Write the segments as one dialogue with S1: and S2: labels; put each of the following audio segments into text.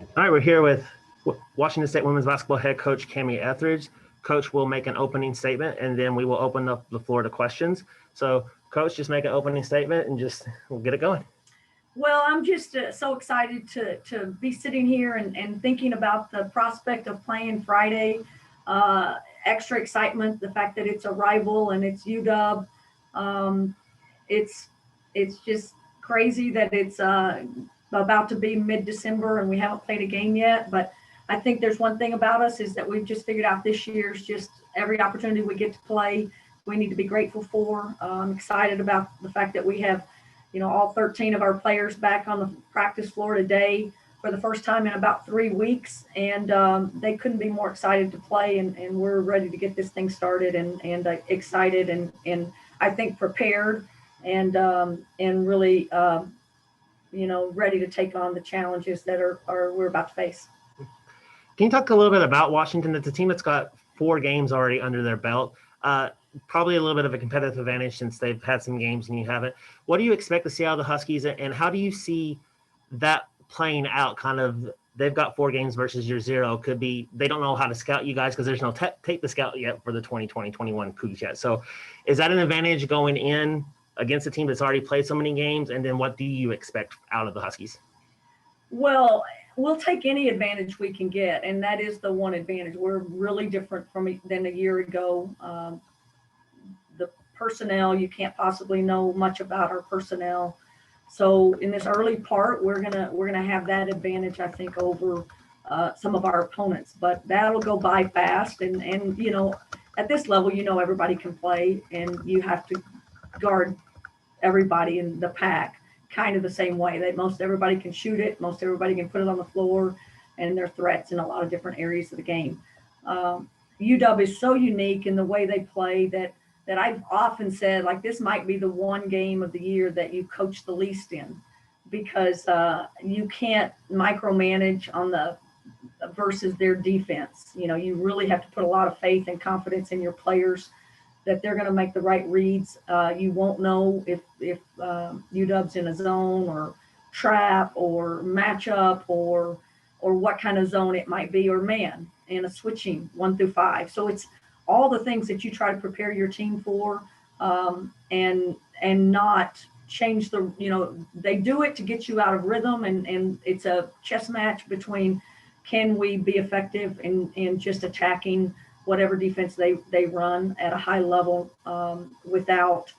S1: All right, we're here with Washington State women's basketball head coach Kamie Ethridge. Coach will make an opening statement, and then we will open up the floor to questions. So, Coach, just make an opening statement, and we'll get it going.
S2: Well, I'm just so excited to be sitting here and thinking about the prospect of playing Friday. Extra excitement, the fact that it's a rival and it's UW. Um, it's it's just crazy that it's about to be mid-December and we haven't played a game yet. But I think there's one thing about us is that we've just figured out this year's just every opportunity we get to play, we need to be grateful for. I'm excited about the fact that we have, all 13 of our players back on the practice floor today for the first time in about 3 weeks, and they couldn't be more excited to play. And we're ready to get this thing started and excited and I think prepared and really ready to take on the challenges that are we're about to face.
S1: Can you talk a little bit about Washington? It's a team that's got 4 games already under their belt. Probably a little bit of a competitive advantage since they've had some games and you haven't. What do you expect to see out of the Huskies, and how do you see that playing out? Kind of, they've got 4 games versus your 0. Could be they don't know how to scout you guys because there's no tape to scout yet for the 2020-21 Cougs yet. So is that an advantage going in against a team that's already played so many games? And then what do you expect out of the Huskies?
S2: Well, we'll take any advantage we can get, and that is the one advantage. We're really different than a year ago. The personnel, you can't possibly know much about our personnel. So in this early part, we're gonna have that advantage, I think, over some of our opponents. But that'll go by fast, and at this level, everybody can play, and you have to guard everybody in the pack kind of the same way. That most everybody can shoot it, most everybody can put it on the floor, and they're threats in a lot of different areas of the game. UW is so unique in the way they play that I've often said, like, this might be the one game of the year that you coach the least in, because you can't micromanage on the versus their defense. You really have to put a lot of faith and confidence in your players that they're going to make the right reads. You won't know if UW's in a zone or trap or matchup or what kind of zone it might be, or man, and a switching 1 through 5. So it's all the things that you try to prepare your team for, and not change they do it to get you out of rhythm, and it's a chess match between can we be effective in just attacking whatever defense they run at a high level, without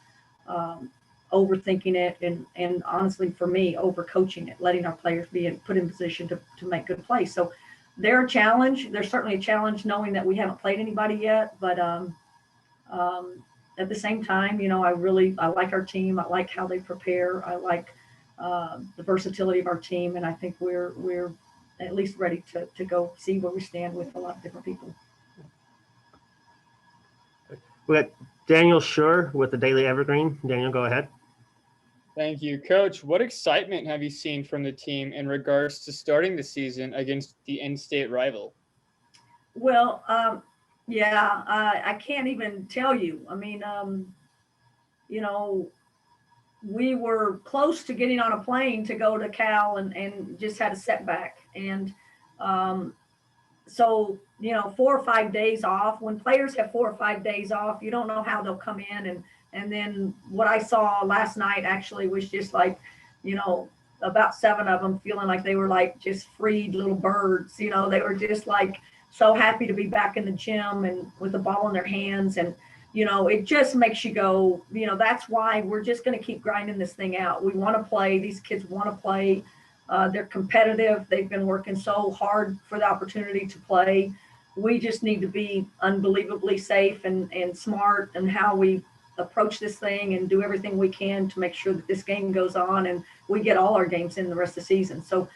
S2: overthinking it, and honestly, for me, overcoaching it, letting our players be put in position to make good plays. So they're a challenge. They're certainly a challenge knowing that we haven't played anybody yet, but at the same time, I like our team. I like how they prepare. I like the versatility of our team, and I think we're at least ready to go see where we stand with a lot of different people.
S1: We got Daniel Schur with the Daily Evergreen. Daniel, go ahead.
S3: Thank you, Coach. What excitement have you seen from the team in regards to starting the season against the in-state rival?
S2: Well, yeah, I can't even tell you. I mean, we were close to getting on a plane to go to Cal and just had a setback. And so, 4 or 5 days off, when players have 4 or 5 days off, you don't know how they'll come in. And then what I saw last night actually was just like, about 7 of them feeling like they were like just freed little birds. They were just like so happy to be back in the gym and with the ball in their hands. And, it just makes you go, that's why we're just going to keep grinding this thing out. We want to play. These kids want to play. They're competitive. They've been working so hard for the opportunity to play. We just need to be unbelievably safe and smart in how we approach this thing and do everything we can to make sure that this game goes on and we get all our games in the rest of the season. So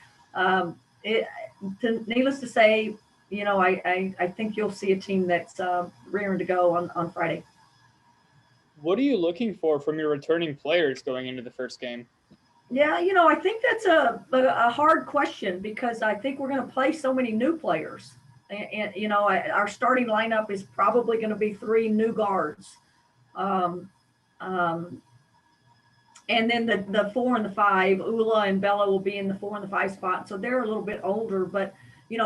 S2: needless to say, I think you'll see a team that's rearing to go on Friday.
S3: What are you looking for from your returning players going into the first game?
S2: Yeah, I think that's a hard question, because I think we're going to play so many new players. And our starting lineup is probably going to be 3 new guards. And then the 4 and the 5, Ula and Bella will be in the 4 and the 5 spot. So they're a little bit older, but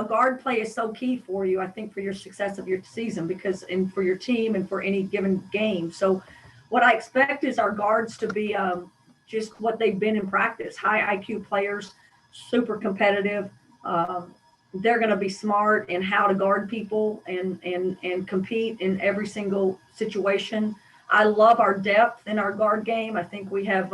S2: guard play is so key for you, I think, for your success of your season, and for your team and for any given game. So what I expect is our guards to be just what they've been in practice, high IQ players, super competitive. They're going to be smart in how to guard people and compete in every single situation. I love our depth in our guard game. I think we have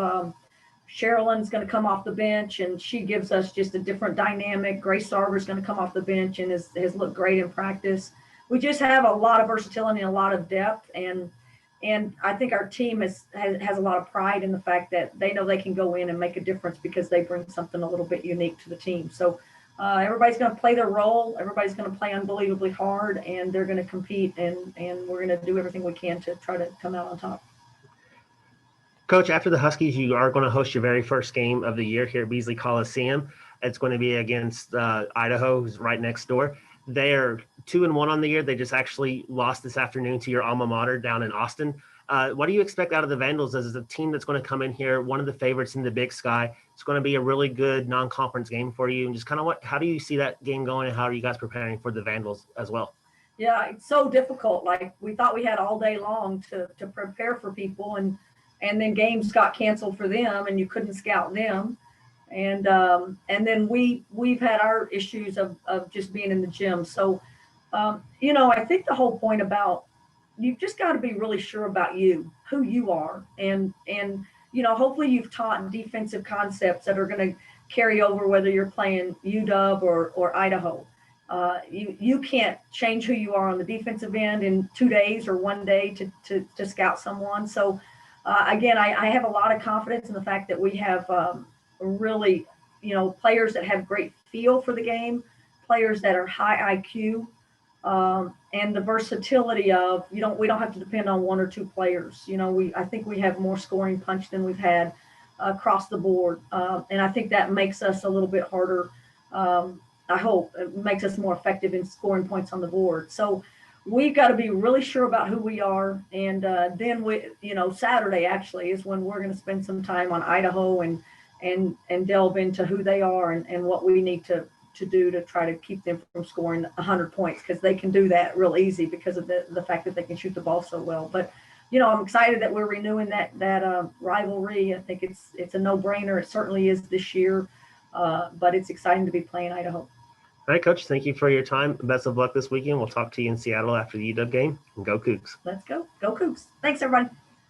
S2: Sherilyn's going to come off the bench, and she gives us just a different dynamic. Grace Sarver's going to come off the bench and has looked great in practice. We just have a lot of versatility and a lot of depth, and I think our team has a lot of pride in the fact that they know they can go in and make a difference because they bring something a little bit unique to the team. So everybody's going to play their role. Everybody's going to play unbelievably hard, and they're going to compete, and we're going to do everything we can to try to come out on top.
S1: Coach, after the Huskies, you are going to host your very first game of the year here at Beasley Coliseum. It's going to be against Idaho, who's right next door. They are 2-1 on the year. They just actually lost this afternoon to your alma mater down in Austin. What do you expect out of the Vandals as a team that's going to come in here, one of the favorites in the Big Sky? It's going to be a really good non-conference game for you. And just kind of how do you see that game going, and how are you guys preparing for the Vandals as well?
S2: Yeah, it's so difficult. Like, we thought we had all day long to prepare for people, and then games got canceled for them, and you couldn't scout them. And then we've had our issues of just being in the gym. So, I think the whole point about, you've just got to be really sure about who you are. And hopefully you've taught defensive concepts that are going to carry over whether you're playing UW or Idaho. You can't change who you are on the defensive end in 2 days or 1 day to scout someone. So, again, I have a lot of confidence in the fact that we have really, players that have great feel for the game, players that are high IQ, and the versatility of, we don't have to depend on 1 or 2 players. I think we have more scoring punch than we've had across the board. And I think that makes us a little bit harder. I hope it makes us more effective in scoring points on the board. So we've got to be really sure about who we are. And then Saturday actually is when we're going to spend some time on Idaho and delve into who they are and what we need to do to try to keep them from scoring 100 points, because they can do that real easy because of the fact that they can shoot the ball so well. But I'm excited that we're renewing that rivalry. I think it's a no-brainer. It certainly is this year, but it's exciting to be playing Idaho.
S1: All right, Coach, thank you for your time. Best of luck this weekend. We'll talk to you in Seattle after the UW game. And go Cougs.
S2: Let's go. Go Cougs. Thanks, everybody.